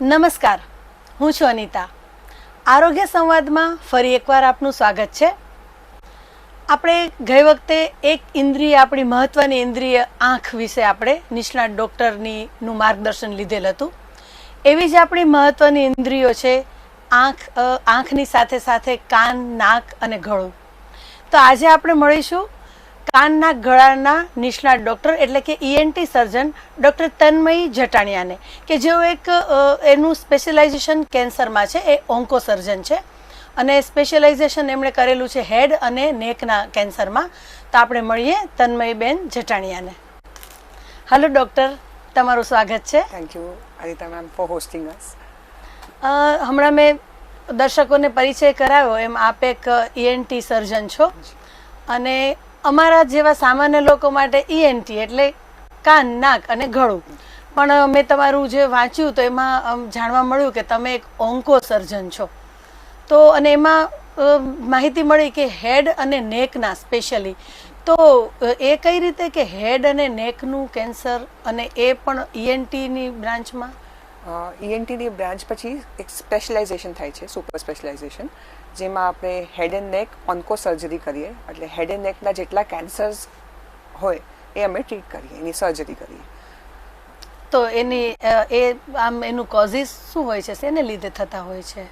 નમસ્કાર, હું છું અનિતા. આરોગ્ય સંવાદમાં ફરી એકવાર આપનું સ્વાગત છે. આપણે ગઈ વખતે એક ઇન્દ્રિય, આપણી મહત્વની ઇન્દ્રિય આંખ વિશે આપણે નિષ્ણાત ડૉક્ટરનું માર્ગદર્શન લીધેલ હતું. એવી જ આપણી મહત્વની ઇન્દ્રિયો છે આંખની સાથે સાથે કાન, નાક અને ગળું. તો આજે આપણે મળીશું કાન, નાક, ગળાના નિષ્ણાત ડૉક્ટર એટલે કે ENT સર્જન ડૉક્ટર તન્મયી જટાણીયાને, કે જેઓ એક એનું સ્પેશિયલાઇઝેશન કેન્સરમાં છે, એ ઓન્કો સર્જન છે અને સ્પેશિયલાઇઝેશન એમણે કરેલું છે હેડ અને નેકના કેન્સરમાં. તો આપણે મળીએ તન્મયીબેન જટાણીયાને. હલો ડૉક્ટર, તમારું સ્વાગત છે. Thank you Anita ma'am for hosting us. હમણાં મેં દર્શકોને પરિચય કરાવ્યો એમ આપ એક ENT સર્જન છો અને અમારા જેવા સામાન્ય લોકો માટે ENT એટલે કાન, નાક અને ગળું. પણ મેં તમારું જે વાંચ્યું તો એમાં જાણવા મળ્યું કે તમે એક ઓન્કો સર્જન છો. તો અને એમાં માહિતી મળી કે હેડ અને નેકના સ્પેશિયલી. તો એ કઈ રીતે કે હેડ અને નેકનું કેન્સર અને એ પણ ENTની બ્રાન્ચમાં? ENTની બ્રાન્ચ પછી એક સ્પેશિયલાઇઝેશન થાય છે, સુપર સ્પેશિયલાઇઝેશન, જેમાં આપણે head and neck onco surgery કરીએ. એટલે હેડ એન્ડ નેકના જેટલા કેન્સર્સ હોય એ અમે ટ્રીટ કરીએ, એની સર્જરી કરીએ. તો એનું કોઝિસ શું હોય છે, શેને લીધે થતા હોય છે?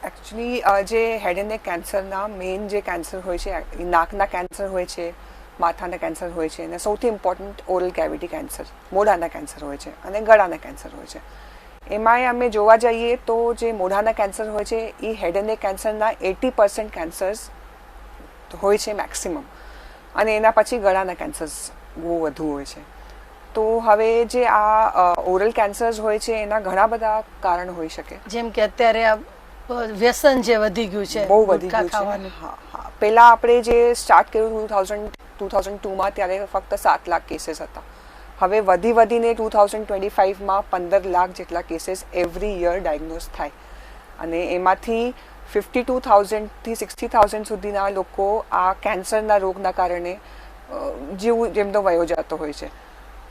એકચ્યુઅલી જે હેડ એન્ડ નેક કેન્સરના મેઇન જે કેન્સર હોય છે એ નાકના કેન્સર હોય છે, માથાના કેન્સર હોય છે, અને સૌથી ઇમ્પોર્ટન્ટ ઓરલ કેવિટી કેન્સર, મોઢાના કેન્સર હોય છે, અને ગળાના કેન્સર હોય છે. એમાંય અમે જોવા જઈએ તો જે મોઢાના કેન્સર હોય છે એ હેડ એન્ડ નેક કેન્સરના 80% કેન્સર્સ હોય છે મેક્સિમમ, અને એના પછી ગળાના કેન્સર્સ બહુ વધુ હોય છે. તો હવે જે આ ઓરલ કેન્સર્સ હોય છે એના ઘણા બધા કારણ હોઈ શકે. જેમ કે અત્યારે આ વ્યસન જે વધી ગયું છે, બહુ વધી ગયું છે. હા, પહેલા આપણે જે સ્ટાર્ટ કર્યું 2002માં ત્યારે ફક્ત 7 લાખ કેસીસ હતા. હવે વધીને 2025માં 15 લાખ જેટલા કેસીસ એવરી યર ડાયગ્નોઝ થાય, અને એમાંથી 52,000થી 60,000 સુધીના લોકો આ કેન્સરના રોગના કારણે જેમનો વયો જતો હોય છે.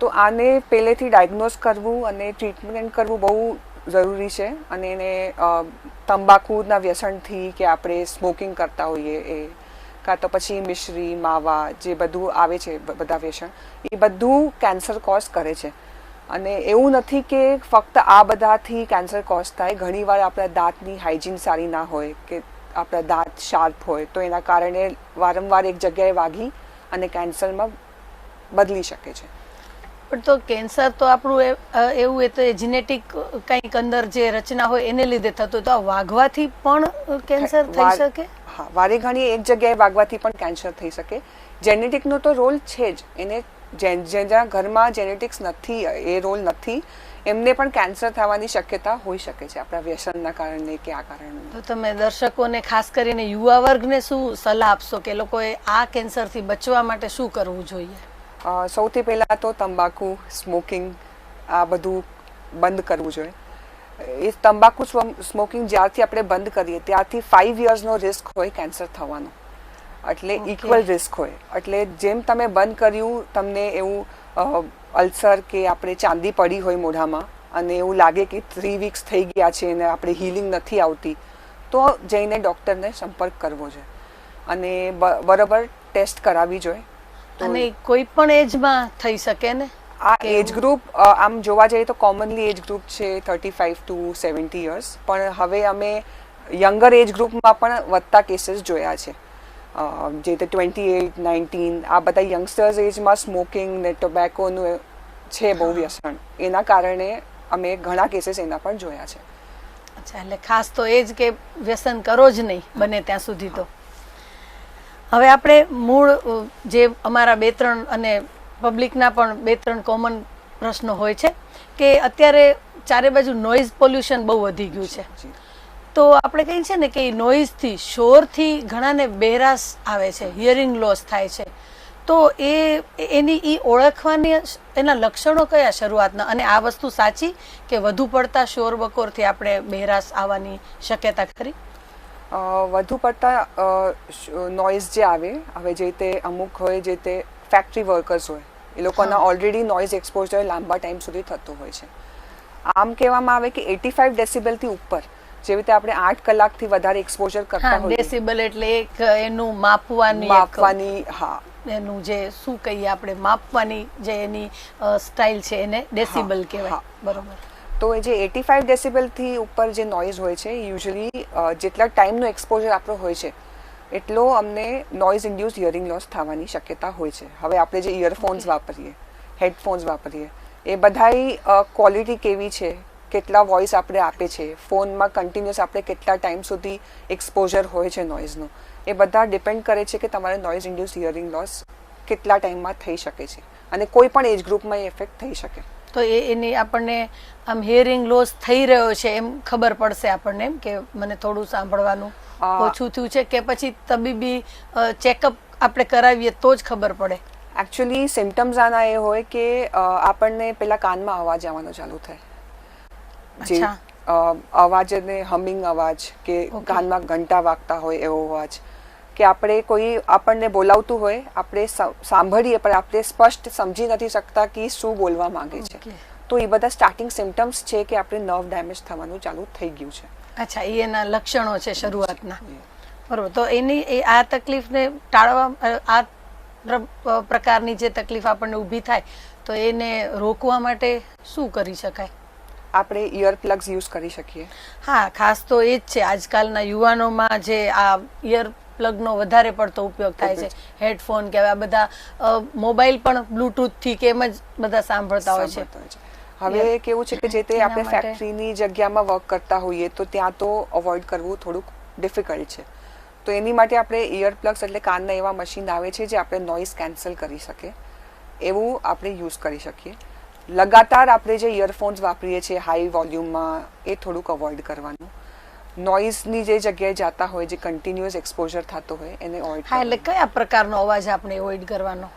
તો આને પહેલેથી ડાયગ્નોઝ કરવું અને ટ્રીટમેન્ટ કરવું બહુ જરૂરી છે. અને એને તંબાકુના વ્યસનથી કે આપણે સ્મોકિંગ કરતા હોઈએ એ, કાં તો પછી મિશ્રી, માવા, જે બધું આવે છે બધા વ્યસન, એ બધું કેન્સર કોઝ કરે છે. અને એવું નથી કે ફક્ત આ બધાથી કેન્સર કોઝ થાય. ઘણીવાર આપણા દાંતની હાઇજીન સારી ના હોય કે આપણા દાંત શાર્પ હોય તો એના કારણે વારંવાર એક જગ્યાએ વાગી અને કેન્સરમાં બદલી શકે છે. પણ તો કેન્સર તો આપણું એવું એ તો જેનેટિક કંઈક અંદર જે રચના હોય એને લીધે થતું, તો આ વાગવાથી પણ કેન્સર થઈ શકે? હા, વારે ઘણી એક જગ્યાએ વાગવાથી પણ કેન્સર થઈ શકે. જેનેટિકનો તો રોલ છે જ. એને જેના ઘરમાં જેનેટિક્સ નથી, એ રોલ નથી, એમને પણ કેન્સર થવાની શક્યતા હોઈ શકે છે આપણા વ્યસનના કારણે કે આ કારણે. તો તમે દર્શકોને, ખાસ કરીને યુવા વર્ગને શું સલાહ આપશો કે લોકોએ આ કેન્સરથી બચવા માટે શું કરવું જોઈએ? સૌથી પહેલાં તો તંબાકુ, સ્મોકિંગ, આ બધું બંધ કરવું જોઈએ. એ તંબાકુ સ્મોકિંગ જ્યારથી આપણે બંધ કરીએ ત્યારથી 5 યર્સનો રિસ્ક હોય કેન્સર થવાનો, એટલે ઇક્વલ રિસ્ક હોય. એટલે જેમ તમે બંધ કર્યું, તમને એવું અલ્સર કે આપણે ચાંદી પડી હોય મોઢામાં અને એવું લાગે કે 3 વીક્સ થઈ ગયા છે અને આપણે હિલિંગ નથી આવતી, તો જઈને ડૉક્ટરને સંપર્ક કરવો જોઈએ અને બરાબર ટેસ્ટ કરાવવી જોઈએ. અને કોઈ પણ એજમાં થઈ શકે ને? આ એજ ગ્રુપ આમ જોવા જઈએ તો કોમનલી એજ ગ્રુપ છે 35 to 70 યર્સ, પણ હવે અમે યંગર એજ ગ્રુપમાં પણ વધતા કેસીસ જોયા છે. જે તે 28, 19 આ બધા યંગસ્ટર્સ એજમાં સ્મોકિંગ ને ટોબેકોનું છે બહુ વ્યસન, એના કારણે અમે ઘણા કેસીસ એના પણ જોયા છે. અચ્છા, એટલે ખાસ તો એ જ કે વ્યસન કરો જ નહીં બને ત્યાં સુધી. તો હવે આપણે મૂળ જે અમારા 2-3 અને પબ્લિકના પણ 2-3 કોમન પ્રશ્નો હોય છે કે અત્યારે ચારે બાજુ નોઇઝ પોલ્યુશન બહુ વધી ગયું છે. તો આપણે કહીએ છીએ ને કે નોઇઝથી, શોરથી ઘણાને બહેરાશ આવે છે, હિયરિંગ લોસ થાય છે. તો એની ઓળખવાની એના લક્ષણો કયા શરૂઆતના? અને આ વસ્તુ સાચી કે વધુ પડતા શોર બકોરથી આપણે બહેરાશ આવવાની શક્યતા ખરી? વધુ પડતા નોઇઝ જે આવે, હવે જે તે અમુક હોય, જે તે ફેક્ટરી વર્કર્સ હોય, એ લોકોના ઓલરેડી નોઇઝ એક્સપોઝર લાંબા ટાઈમ સુધી થતું હોય છે. આમ કહેવામાં આવે કે 85 ડેસિબલથી ઉપર, જેવી રીતે આપણે 8 કલાકથી વધારે એક્સપોઝર કરતા હા, હોઈએ, ડેસિબલ એટલે એક એનું માપવાની માપવાની, હા, એનું જે શું કહીએ આપણે માપવાની જે એની સ્ટાઇલ છે એને ડેસિબલ કહેવાય. બરોબર. તો એ જે 85 ડેસિબલથી ઉપર જે નોઇઝ હોય છે, યુઝ્યુઅલી જેટલા ટાઈમનો એક્સપોઝર આપણો હોય છે એટલો અમને નોઇઝ ઇન્ડ્યુસ હિયરિંગ લોસ થવાની શક્યતા હોય છે. હવે આપણે જે ઇયરફોન્સ વાપરીએ, હેડફોન્સ વાપરીએ, એ બધાય ક્વોલિટી કેવી છે, કેટલા વોઇસ આપણે આપે છે, ફોનમાં કન્ટિન્યુઅસ આપણે કેટલા ટાઈમ સુધી એક્સપોઝર હોય છે નોઇઝનું, એ બધા ડિપેન્ડ કરે છે કે તમારે નોઇઝ ઇન્ડ્યુસ હિયરિંગ લોસ કેટલા ટાઈમમાં થઈ શકે છે, અને કોઈ પણ એજ ગ્રુપમાં એ ઇફેક્ટ થઈ શકે. તો એની આપણને આમ હિયરિંગ લોસ થઈ રહ્યો છે એમ ખબર પડશે આપણને, એમ કે મને થોડું સાંભળવાનું ઓછું થયું છે, કે પછી તબીબી ચેકઅપ આપણે કરાવીએ તો જ ખબર પડે? એકચ્યુઅલી સિમ્ટમ્સ આના એ હોય કે આપણને પેલા કાનમાં અવાજ આવવાનો ચાલુ થાય, જે અવાજ અને હમિંગ અવાજ, કે કાનમાં ઘંટા વાગતા હોય એવો અવાજ, કે આપણે કોઈ આપણને બોલાવતું હોય, આપણે સાંભળીએ પણ આપણે સ્પષ્ટ સમજી નથી શકતા કે શું બોલવા માંગે છે. તો એ બધા સ્ટાર્ટિંગ સિમ્ટમ્સ છે કે આપણે નર્વ ડેમેજ થવાનું ચાલુ થઈ ગયું છે. અચ્છા, એ એના લક્ષણો છે શરૂઆતના. બરોબર. તો એની આ તકલીફને ટાળવા, આ પ્રકારની જે તકલીફ આપણને ઊભી થાય, તો એને રોકવા માટે શું કરી શકાય? આપણે ઇયર પ્લગ્સ યુઝ કરી શકીએ. હા, ખાસ તો એ જ છે. આજકાલના યુવાનોમાં જે આ ઇયર પ્લગનો વધારે પડતો ઉપયોગ થાય છે, હેડફોન કે આ બધા મોબાઈલ પણ બ્લૂટૂથ થી કે એમ જ બધા સાંભળતા હોય છે. હવે કેવું છે કે જે તે આપણે ફેક્ટરીની જગ્યામાં વર્ક કરતા હોઈએ તો ત્યાં તો અવોઇડ કરવું થોડુંક ડિફિકલ્ટ છે. તો એની માટે આપણે ઇયર પ્લગ્સ એટલે કાનના એવા મશીન આવે છે જે આપણે નોઇઝ કેન્સલ કરી શકે એવું આપણે યુઝ કરી શકીએ. લગાતાર આપણે જે ઇયરફોન્સ વાપરીએ છીએ હાઈ વોલ્યુમમાં, એ થોડુંક અવોઇડ કરવાનું. નોઇઝની જે જગ્યાએ જતા હોય, જે કન્ટિન્યુઅસ એક્સપોઝર થતો હોય એને અવોઇડ. હા, એટલે કયા પ્રકારનો અવાજ આપણે અવોઇડ કરવાનો?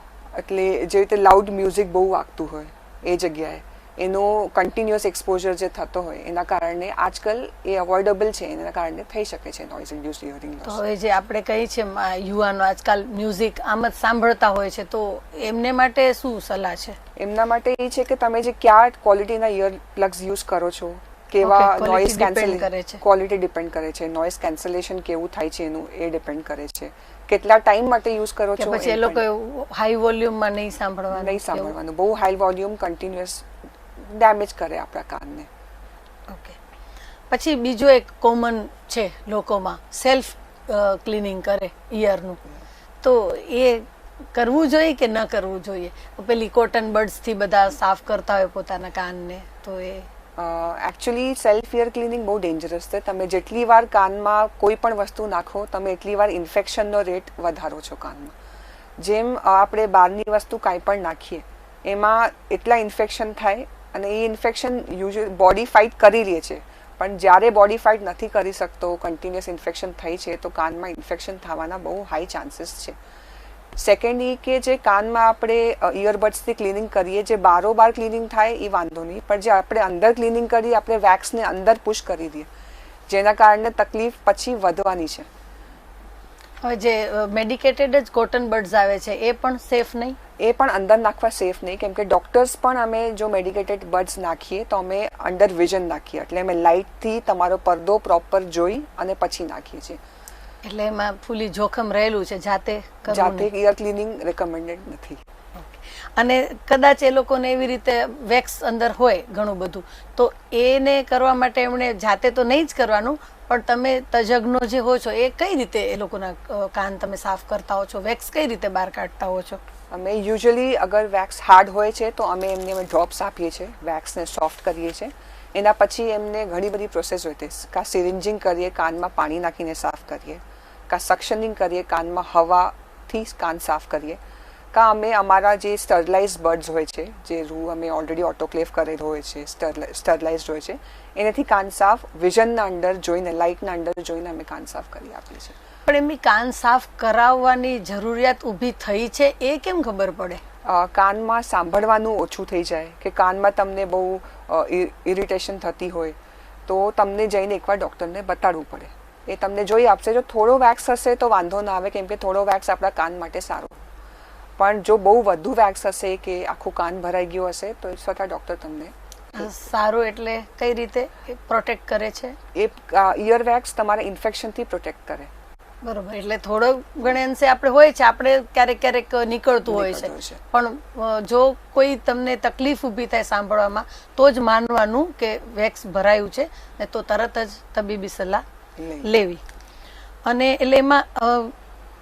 એટલે જે રીતે લાઉડ મ્યુઝિક બહુ વાગતું હોય એ જગ્યાએ એનો કન્ટિન્યુઅસ એક્સપોઝર જે થતો હોય એના કારણે આજકાલ એ અવોઇડેબલ છે, એના કારણે થઈ શકે છે નોઇઝ ઇન્ડ્યુસ્ડ હિયરિંગ લોસ. તો હવે જે આપણે કહી છે યુવાનો આજકાલ મ્યુઝિક આમ જ સાંભળતા હોય છે, તો એમને માટે શું સલાહ છે? એમના માટે એ છે કે તમે જે કયા ક્વોલિટીના ઇયર પ્લગ્સ યુઝ કરો છો, કેવા નોઇઝ કેન્સલ, ક્વોલિટી ડિપેન્ડ કરે છે, નોઇઝ કેન્સલેશન કેવું થાય છે એનું એ ડિપેન્ડ કરે છે, કેટલા ટાઈમ માટે યુઝ કરો છો. પછી એ લોકો હાઈ વોલ્યુમમાં નહીં સાંભળવાનું, બહુ હાઈ વોલ્યુમ કન્ટિન્યુઅસ ડેમેજ કરે આપણા કાનને. ઓકે. પછી બીજો એક કોમન છે લોકોમાં, સેલ્ફ ક્લીનિંગ કરે ઇયરનું, તો એ કરવું જોઈએ કે ન કરવું જોઈએ? પેલી કોટન બડ્સ થી બધા સાફ કરતા હોય પોતાના કાનને, તો એ એકચ્યુઅલી સેલ્ફ ઇયર ક્લિનિંગ બહુ ડેન્જરસ છે. તમે જેટલી વાર કાનમાં કોઈ પણ વસ્તુ નાખો, તમે એટલી વાર ઇન્ફેક્શનનો રેટ વધારો છો કાનમાં. જેમ આપણે બહારની વસ્તુ કાંઈ પણ નાખીએ એમાં એટલા ઇન્ફેક્શન થાય, અને એ ઇન્ફેક્શન યુઝ્યુઅલી બોડી ફાઇટ કરી રહે છે, પણ જ્યારે બોડી ફાઇટ નથી કરી શકતો, કન્ટિન્યુઅસ ઇન્ફેક્શન થઈ છે, તો કાનમાં ઇન્ફેક્શન થવાના બહુ હાઈ ચાન્સીસ છે. સેકન્ડ એ કે જે કાનમાં આપણે ઇયરબડ્સથી ક્લિનિંગ કરીએ, જે બારોબાર ક્લિનિંગ થાય એ વાંધો નહીં, પણ જે આપણે અંદર ક્લિનિંગ કરીએ, આપણે વેક્સને અંદર પુશ કરી દઈએ, જેના કારણે તકલીફ પછી વધવાની છે. હવે જે મેડિકેટેડ જ કોટન બડ્સ આવે છે એ પણ સેફ નહીં? એ પણ અંદર નાખવા સેફ નહીં, કેમ કે ડોક્ટર્સ પણ અમે જો મેડિકેટેડ બડ્સ નાખીએ તો અમે અંડર વિઝન નાખીએ, એટલે અમે લાઇટથી તમારો પડદો પ્રોપર જોઈ અને પછી નાખીએ છીએ. એટલે એમાં ફૂલી જોખમ રહેલું છે, જાતે ઇયર ક્લિનિંગ રેકમેન્ડેડ નથી. અને કદાચ એ લોકોને એવી રીતે વેક્સ અંદર હોય ઘણું બધું, તો એને કરવા માટે એમણે જાતે તો નહીં જ કરવાનું, પણ તમે તજજ્ઞો જે હો છો એ કઈ રીતે એ લોકોના કાન તમે સાફ કરતા હો છો, વેક્સ કઈ રીતે બહાર કાઢતા હો છો? અમે યુઝ્યુઅલી અગર વેક્સ હાર્ડ હોય છે તો અમે ડ્રોપ્સ આપીએ છીએ, વેક્સને સોફ્ટ કરીએ છીએ. એના પછી એમને ઘણી બધી પ્રોસેસ હોય છે, કાં સિરિન્જિંગ કરીએ, કાનમાં પાણી નાખીને સાફ કરીએ, કાં સક્શનિંગ કરીએ, કાનમાં હવાથી કાન સાફ કરીએ, કાં અમે અમારા જે સ્ટરલાઇઝ બડ્સ હોય છે, જે રૂ અમે ઓલરેડી ઓટોક્લેવ કરેલો હોય છે, સ્ટરલાઇઝડ હોય છે, એનાથી કાન સાફ વિઝનના અંદર જોઈને, લાઇટના અંદર જોઈને અમે કાન સાફ કરી આપીએ છીએ. પણ એમની કાન સાફ કરાવવાની જરૂરિયાત ઊભી થઈ છે એ કેમ ખબર પડે? કાનમાં સાંભળવાનું ઓછું થઈ જાય, કે કાનમાં તમને બહુ ઇરિટેશન થતી હોય, તો તમને જઈને એકવાર ડૉક્ટરને બતાડવું પડે. એ તમને જોઈ આપશે. જો થોડો વેક્સ હશે તો વાંધો ના આવે, કેમ કે થોડો વેક્સ આપણા કાન માટે સારો, પણ જો બહુ વધુ વેક્સ હશે કે આખું કાન ભરાઈ ગયું હશે તો સ્વતઃ ડૉક્ટર તમને સારું એટલે કઈ રીતે પ્રોટેક્ટ કરે છે? એ ઇયર વેક્સ તમારા ઇન્ફેક્શનથી પ્રોટેક્ટ કરે. બરોબર, એટલે થોડો ઘણે અંશે આપણે હોય છે, આપણે ક્યારેક ક્યારેક નીકળતું હોય છે, પણ જો કોઈ તમને તકલીફ ઊભી થાય સાંભળવામાં તો જ માનવાનું કે વેક્સ ભરાયું છે, ને તો તરત જ તબીબી સલાહ લેવી. અને એટલે એમાં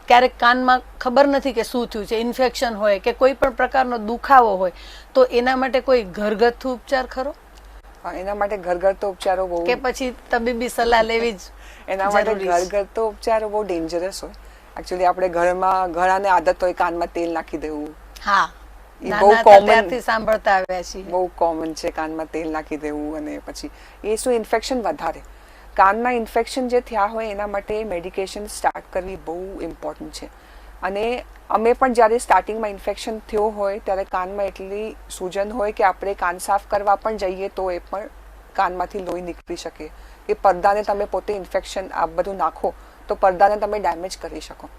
ક્યારેક કાનમાં ખબર નથી કે શું થયું છે, ઇન્ફેક્શન હોય કે કોઈ પણ પ્રકારનો દુખાવો હોય, તો એના માટે કોઈ ઘરગથ્થુ ઉપચાર ખરો? એના માટે ઘરગથ્થુ ઉપચારો બહુ, કે પછી તબીબી સલાહ લેવી જ? એના માટે ઘરગથ્થુ ઉપચારો બહુ ડેન્જરસ હોય. એકચ્યુઅલી આપણે ઘરમાં ઘણાને આદત હોય કાનમાં તેલ નાખી દેવું. હા, એ બહુ કોમન, સાંભળતા આવ્યા છીએ, બહુ કોમન છે કાનમાં તેલ નાખી દેવું. અને પછી એ શું ઇન્ફેક્શન વધારે, કાનમાં ઇન્ફેક્શન જે થયા હોય એના માટે મેડિકેશન સ્ટાર્ટ કરવી બહુ ઇમ્પોર્ટન્ટ છે. અને અમે પણ જ્યારે સ્ટાર્ટિંગમાં ઇન્ફેક્શન થયો હોય ત્યારે કાનમાં એટલી સૂજન હોય કે આપણે કાન સાફ કરવા પણ જઈએ તો એ પણ કાનમાંથી લોહી નીકળી શકે. એ પડદાને તમે પોતે ઇન્ફેક્શન આ બધું નાખો તો પડદાને તમે ડેમેજ કરી શકો.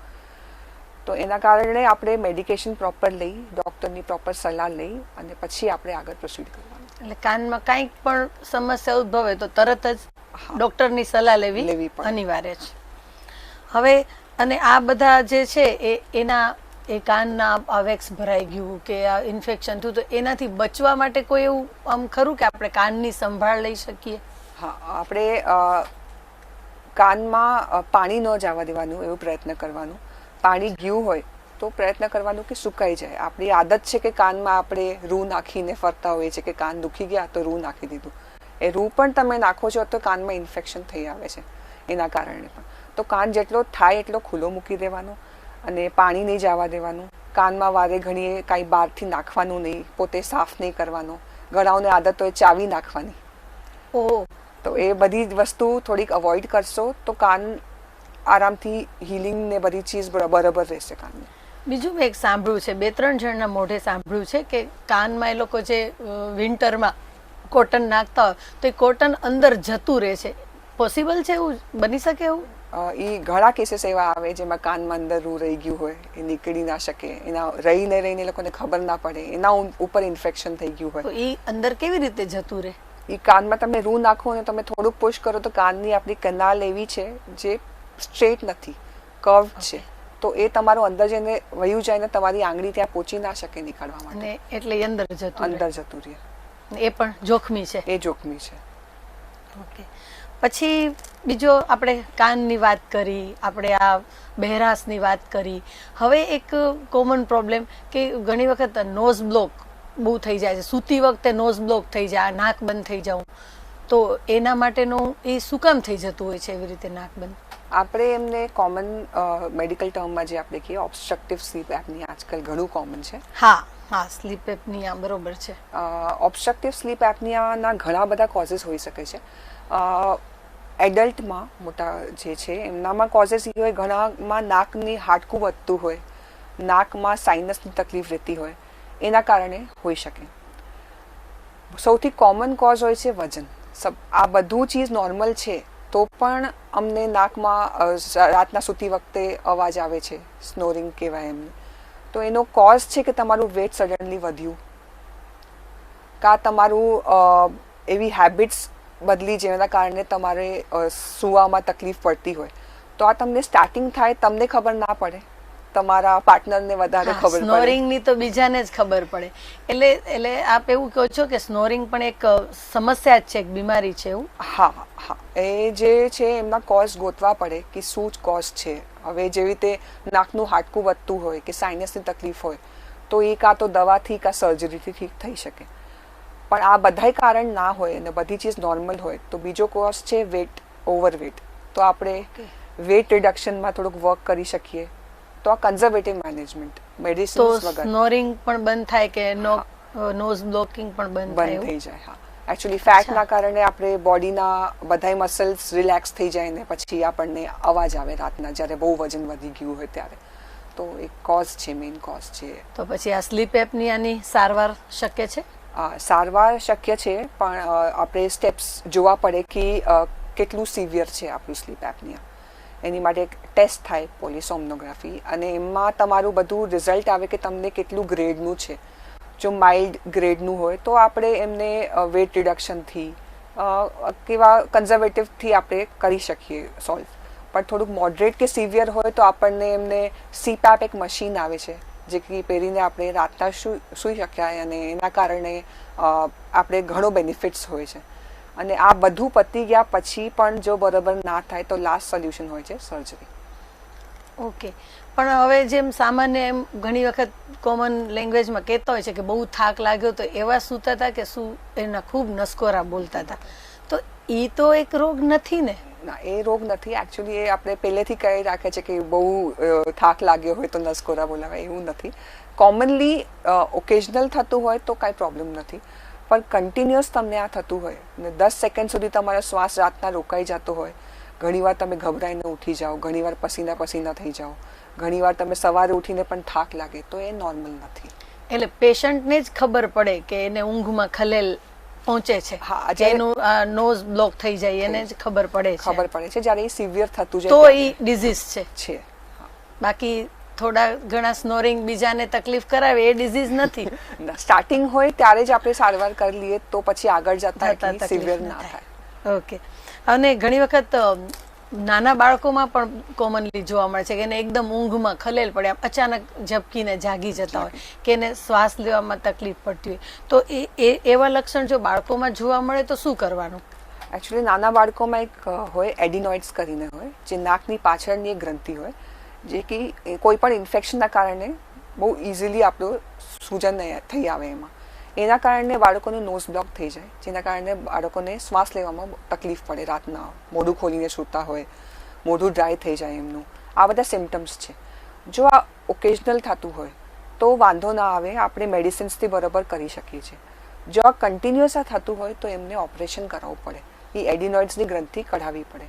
તો એના કારણે આપણે મેડિકેશન પ્રોપર લઈ, ડૉક્ટરની પ્રોપર સલાહ લઈ અને પછી આપણે આગળ પ્રોસીડ કરવાનું. એટલે કાનમાં કાંઈક પણ સમસ્યા ઉદ્ભવે તો તરત જ ડૉક્ટરની સલાહ લેવી અનિવાર્ય છે. હવે અને આ બધા જે છે એના એ કાનના વેક્સ ભરાઈ ગયું કે આ ઇન્ફેક્શન થયું, તો એનાથી બચવા માટે કોઈ એવું આમ ખરું કે આપણે કાનની સંભાળ લઈ શકીએ? હા, આપણે કાનમાં પાણી ન જવા દેવાનું, એવો પ્રયત્ન કરવાનું. પાણી ગયું હોય તો પ્રયત્ન કરવાનું કે સુકાઈ જાય. આપણી આદત છે કે કાનમાં આપણે રૂ નાખીને ફરતા હોઈએ છીએ કે કાન દુખી ગયા તો રૂ નાખી દીધું. એ રૂ પણ તમે નાખો છો તો કાનમાં ઇન્ફેક્શન થઈ આવે છે એના કારણે પણ. તો કાન જેટલો થાય એટલો ખુલ્લો મૂકી દેવાનો અને પાણી નહીં જવા દેવાનું. કાનમાં વારે ઘણીએ કાંઈ બહારથી નાખવાનું નહીં, પોતે સાફ નહીં કરવાનો. ઘણાઓને આદત હોય ચાવી નાખવાની. ઓહ, તો એ બધી વસ્તુ થોડીક અવોઇડ કરશો તો કાન આરામથી હિલિંગ ને બધી ચીજ બરાબર રહેશે કાનની. બીજું મેં એક સાંભળ્યું છે, 2-3 જણના મોઢે સાંભળ્યું છે કે કાનમાં એ લોકો જે વિન્ટરમાં કોટન નાખતા હોય તો એ કોટન અંદર જતું રહે છે. પોસિબલ છે? એવું બની શકે? એવું એ ઘણા કેસીસ એવા આવે જેમાં કાનમાં અંદર રૂ રહી ગયું હોય, એ નીકળી ના શકે, એના રહીને લોકોને ખબર ના પડે, એના ઉપર ઇન્ફેક્શન થઈ ગયું હોય. તો એ અંદર કેવી રીતે જતું રહે? એ કાનમાં તમે રૂ નાખો અને તમે થોડુંક પુશ કરો તો કાનની આપણી કેનાલ એવી છે જે સ્ટ્રેટ નથી, કર્વ છે. તો એ તમારું અંદર જઈને વયું જાય ને તમારી આંગળી ત્યાં પહોંચી ના શકે નીકળવા માટે, એટલે અંદર જતું રહે. એ પણ જોખમી છે. એ જોખમી છે. ઓકે. પછી બીજો આપણે કાનની વાત કરી, આપણે આ બહેરાશની વાત કરી. હવે એક કોમન પ્રોબ્લેમ કે ઘણી વખત નોઝ બ્લોક બહુ થઈ જાય છે, સૂતી વખતે નોઝ બ્લોક થઈ જાય, નાક બંધ થઈ જવું, તો એના માટેનું એ શું કામ થઈ જતું હોય છે એવી રીતે નાક બંધ? આપણે એમને કોમન મેડિકલ ટર્મમાં જે આપણે કહીએ ઓબ્સ્ટ્રક્ટિવ સ્લીપ એપની આજકાલ ઘણું કોમન છે. હા હા, સ્લીપ એપનિયા બરોબર છે. ઓબ્સ્ટ્રક્ટિવ સ્લીપ એપનિયાના ઘણા બધા કોઝિસ હોઈ શકે છે. એડલ્ટમાં મોટા જે છે એમનામાં કોઝિસ એ હોય, ઘણામાં નાકની હાડકું વધતું હોય, નાકમાં સાઇનસની તકલીફ રહેતી હોય, એના કારણે હોઈ શકે. સૌથી કોમન કોઝ હોય છે વજન. આ બધું ચીજ નોર્મલ છે તો પણ અમને નાકમાં રાતના સૂતી વખતે અવાજ આવે છે, સ્નોરિંગ કહેવાય એમને. તો એનો કોઝ છે કે તમારું વેટ સડનલી વધ્યું, કાં તમારું એવી હેબિટ્સ બદલી જેના કારણે તમારે સૂવામાં તકલીફ પડતી હોય. તો આ તમને સ્ટાર્ટિંગ થાય, તમને ખબર ના પડે, તમારા પાર્ટનરને વધારે ખબર પડે. સ્નોરિંગની તો બીજાને જ ખબર પડે. એટલે આપ એવું કહો છો કે સ્નોરિંગ પણ એક સમસ્યા જ છે, એક બીમારી છે એવું? હા હા, એ જે છે એમના કોઝ ગોતવા પડે કે શું કોઝ છે. હવે જેવી રીતે નાકનું હાડકું વધતું હોય કે સાઇનસની તકલીફ હોય તો એ કાં તો દવાથી કાં સર્જરીથી ઠીક થઈ શકે. પણ આ બધાય કારણ ના હોય અને બધી ચીજ નોર્મલ હોય તો બીજો કોઝ છે વેટ, ઓવરવેટ. તો આપણે વેટ રિડક્શનમાં થોડુંક વર્ક કરી શકીએ. તો આ કન્ઝર્વેટિવ મેનેજમેન્ટ, મેડિસિન્સ વગર સ્નોરિંગ પણ બંધ થાય કે નોઝ બ્લોકિંગ પણ બંધ થઈ જાય. હા, એકચ્યુઅલી ફેટના કારણે આપણે બોડીના બધાય મસલ્સ રિલેક્સ થઈ જાય ને પછી આપણને અવાજ આવે રાતના જ્યારે બહુ વજન વધી ગયું હોય ત્યારે. તો એક કોઝ છે, મેઇન કોઝ છે. તો પછી આ સ્લીપ એપનિયાની સારવાર શક્ય છે? સારવાર શક્ય છે, પણ આપણે સ્ટેપ્સ જોવા પડે કે કેટલું સિવિયર છે આપણું સ્લીપ એપનિયા. એની માટે એક ટેસ્ટ થાય, પોલિસોમ્નોગ્રાફી, અને એમાં તમારું બધું રિઝલ્ટ આવે કે તમને કેટલું ગ્રેડનું છે. જો માઇલ્ડ ગ્રેડનું હોય તો આપણે એમને વેટ રિડક્શનથી કેવા કન્ઝર્વેટિવથી આપણે કરી શકીએ સોલ્વ. પણ થોડુંક મોડરેટ કે સિવિયર હોય તો આપણને એમને CPAP એક મશીન આવે છે જે કે પહેરીને આપણે રાતના સૂઈ શક્યા અને એના કારણે આપણે ઘણો બેનિફિટ્સ હોય છે. અને આ બધું પતી ગયા પછી પણ જો બરાબર ના થાય તો લાસ્ટ સોલ્યુશન હોય છે સર્જરી. ઓકે, પણ હવે જેમ સામાન્ય એમ ઘણી વખત કોમન લેંગ્વેજમાં કહેતા હોય છે કે બહુ થાક લાગ્યો તો એવા સૂતા હતા કે શું એના ખૂબ નસકોરા બોલતા હતા, તો એ તો એક રોગ નથી ને? ના, એ રોગ નથી. એકચ્યુઅલી એ આપણે પહેલેથી કહી રાખે છે કે બહુ થાક લાગ્યો હોય તો નસકોરા બોલાવે, એવું નથી. કોમનલી ઓકેઝનલ થતું હોય તો કાંઈ પ્રોબ્લેમ નથી, પણ કન્ટિન્યુઅસ તમને આ થતું હોય ને 10 સેકન્ડ સુધી તમારો શ્વાસ રાતના રોકાઈ જતો હોય, ઘણીવાર તમે ગભરાઈને ઉઠી જાઓ, ઘણીવાર પસીના પસીના થઈ જાઓ, ઘણીવાર તમે સવારે ઉઠીને પણ થાક લાગે, તો એ નોર્મલ નથી. એટલે પેશન્ટને જ ખબર પડે કે એને ઊંઘમાં ખલેલ પહોંચે છે, હા, એનું નોઝ બ્લોક થઈ જાય, એને જ ખબર પડે છે જ્યારે એ સિવિયર થતું તો જાય એ ડિઝીઝ છે. હા. બાકી થોડા ઘણા સ્નોરિંગ બીજાને તકલીફ કરાવે એ ડિઝીઝ નથી. સ્ટાર્ટિંગ હોય ત્યારે જ આપણે સારવાર કરી લઈએ તો પછી આગળ જતા સિવિયર ના થાય. ઓકે, અને ઘણી વખત નાના બાળકોમાં પણ કોમનલી જોવા મળે છે કે એને એકદમ ઊંઘમાં ખલેલ પડે, અચાનક ઝબકીને જાગી જતા હોય કે એને શ્વાસ લેવામાં તકલીફ પડતી હોય, તો એવા લક્ષણ જો બાળકોમાં જોવા મળે તો શું કરવાનું? એકચ્યુઅલી નાના બાળકોમાં એક હોય એડિનોઇડ્સ કરીને હોય, જે નાકની પાછળની એક ગ્રંથિ હોય, જે કે કોઈ પણ ઇન્ફેક્શનના કારણે બહુ ઇઝીલી આપણું સૂજન થઈ આવે એમાં. એના કારણે બાળકોનું નોઝ બ્લોક થઈ જાય, જેના કારણે બાળકોને શ્વાસ લેવામાં તકલીફ પડે, રાતના મોઢું ખોલીને સૂતા હોય, મોઢું ડ્રાય થઈ જાય એમનું. આ બધા સિમ્ટમ્સ છે. જો આ ઓકેઝનલ થતું હોય તો વાંધો ના આવે, આપણે મેડિસિન્સથી બરાબર કરી શકીએ છીએ. જો આ કન્ટિન્યુઅસ આ થતું હોય તો એમને ઓપરેશન કરાવવું પડે, એ એડિનોઇડ્સની ગ્રંથિ કઢાવવી પડે.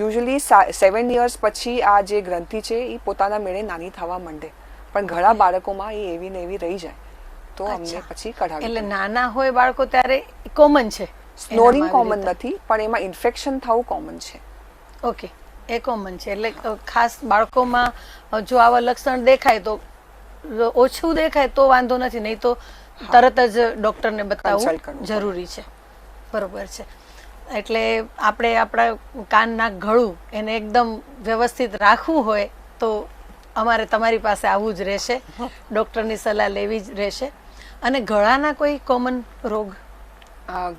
યુઝ્યુઅલી 7 years પછી આ જે ગ્રંથિ છે એ પોતાના મેળે નાની થવા માંડે, પણ ઘણા બાળકોમાં એ એવી ને એવી રહી જાય, તો અમને પછી કઢાવી. એટલે નાના હોય બાળકો ત્યારે કોમન છે, સ્નોરિંગ કોમન નથી, પણ એમાં ઇન્ફેક્શન થવું કોમન છે. ઓકે, એ કોમન છે. એટલે ખાસ બાળકોમાં જો આવા લક્ષણ દેખાય તો ઓછું દેખાય તો વાંધો નથી, નહીં તો તરત જ ડોક્ટરને બતાવવું જરૂરી છે. બરોબર છે. એટલે આપણે આપણા કાન નાક ગળું એને એકદમ વ્યવસ્થિત રાખવું હોય તો અમારે તમારી પાસે આવવું જ રહેશે, ડોક્ટરની સલાહ લેવી જ રહેશે. અને ગળાના કોઈ કોમન રોગ?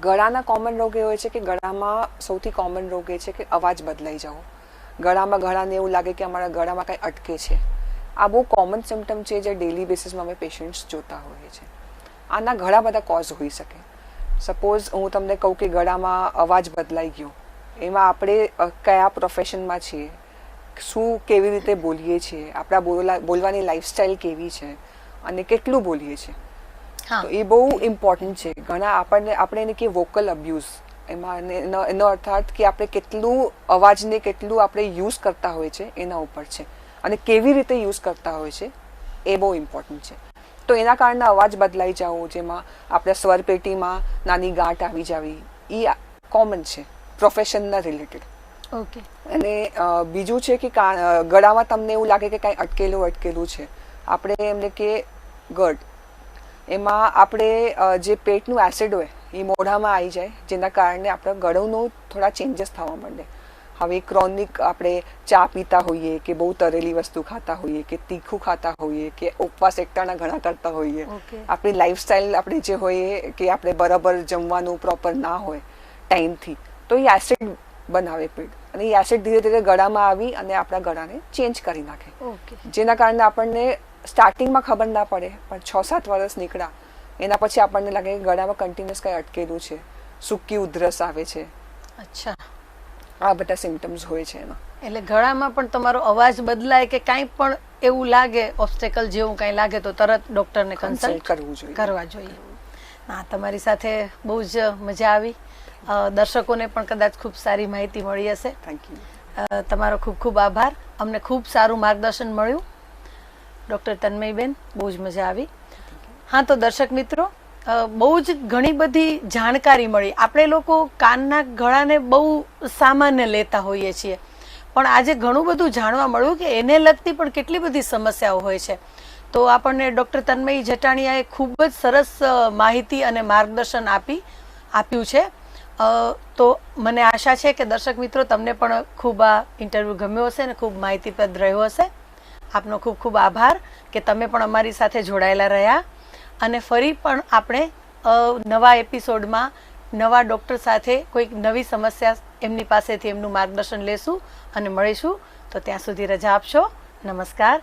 ગળાના કોમન રોગ એ હોય છે કે ગળામાં સૌથી કોમન રોગ એ છે કે અવાજ બદલાઈ જવો. ગળાને એવું લાગે કે અમારા ગળામાં કંઈ અટકે છે. આ બહુ કોમન સિમ્ટમ છે જે ડેલી બેસિસમાં અમે પેશન્ટ્સ જોતા હોઈએ છીએ. આના ઘણા બધા કોઝ હોઈ શકે. સપોઝ હું તમને કહું કે ગળામાં અવાજ બદલાઈ ગયો, એમાં આપણે કયા પ્રોફેશનમાં છીએ, શું કેવી રીતે બોલીએ છીએ, આપણા બોલવાની લાઈફસ્ટાઈલ કેવી છે અને કેટલું બોલીએ છીએ, તો એ બહુ ઇમ્પોર્ટન્ટ છે. ઘણા આપણે એને કે વોકલ અબ્યુઝ, એમાં એનો અર્થાત કે આપણે કેટલું અવાજને કેટલું આપણે યુઝ કરતા હોય છે એના ઉપર છે, અને કેવી રીતે યુઝ કરતા હોય છે એ બહુ ઇમ્પોર્ટન્ટ છે. તો એના કારણે અવાજ બદલાઈ જવો, જેમાં આપણે સ્વરપેટીમાં નાની ગાંઠ આવી જવી, એ કોમન છે પ્રોફેશનના રિલેટેડ. ઓકે. અને બીજું છે કે ગળામાં તમને એવું લાગે કે કાંઈ અટકેલું છે, આપણે એમને કે ગર્ડ, એમાં આપણે જે પેટનું એસિડ હોય એ મોઢામાં આવી જાય, જેના કારણે આપણા ગળાનું થોડા ચેન્જીસ થવા માંડે. હવે ક્રોનિક આપણે ચા પીતા હોઈએ કે બહુ તરેલી વસ્તુ ખાતા હોઈએ કે તીખું ખાતા હોઈએ કે ઉપવાસ એકટાણા ઘણા કરતા હોઈએ, આપણી લાઈફસ્ટાઈલ આપણે જે હોઈએ કે આપણે બરાબર જમવાનું પ્રોપર ના હોય ટાઈમથી, તો એ એસિડ બનાવે પેટ, અને એ એસિડ ધીરે ધીરે ગળામાં આવી અને આપણા ગળાને ચેન્જ કરી નાખે, જેના કારણે આપણને સ્ટાર્ટિંગમાં ખબર ના પડે, પણ 6-7 વર્ષ નીકળ્યા એના પછી આપણને લાગે કે ગળામાં કન્ટિન્યુઅસ કંઈ અટકેલું છે, સૂકી ઉધરસ આવે છે. અચ્છા, આ બધા સિમ્ટમ્સ હોય છે એમાં. એટલે ગળામાં પણ તમારો અવાજ બદલાય કે કાંઈ પણ એવું લાગે, ઓબ્સ્ટેકલ જેવું કાંઈ લાગે તો તરત ડોક્ટરને કન્સલ્ટ કરવા જોઈએ. હા, તમારી સાથે બહુ જ મજા આવી. દર્શકોને પણ કદાચ ખૂબ સારી માહિતી મળી હશે. Thank you. તમારો ખૂબ ખૂબ આભાર. અમને ખૂબ સારું માર્ગદર્શન મળ્યું ડૉક્ટર તન્મયબેન, બહુ જ મજા આવી. હા, તો દર્શક મિત્રો, બહુ જ ઘણી બધી જાણકારી મળી. આપણે લોકો કાનના ગળાને બહુ સામાન્ય લેતા હોઈએ છીએ, પણ આજે ઘણું બધું જાણવા મળ્યું કે એને લગતી પણ કેટલી બધી સમસ્યાઓ હોય છે. તો આપણને ડૉક્ટર તન્મયી જટાણીયાએ ખૂબ જ સરસ માહિતી અને માર્ગદર્શન આપ્યું છે. તો મને આશા છે કે દર્શક મિત્રો તમને પણ ખૂબ આ ઇન્ટરવ્યૂ ગમ્યો હશે અને ખૂબ માહિતીપ્રદ રહ્યો હશે. આપનો ખૂબ ખૂબ આભાર કે તમે પણ અમારી સાથે જોડાયેલા રહ્યા. અને ફરી પણ આપણે નવા એપિસોડમાં નવા ડૉક્ટર સાથે કોઈક નવી સમસ્યા એમની પાસેથી એમનું માર્ગદર્શન લેશું અને મળીશું. તો ત્યાં સુધી રજા આપશો. નમસ્કાર.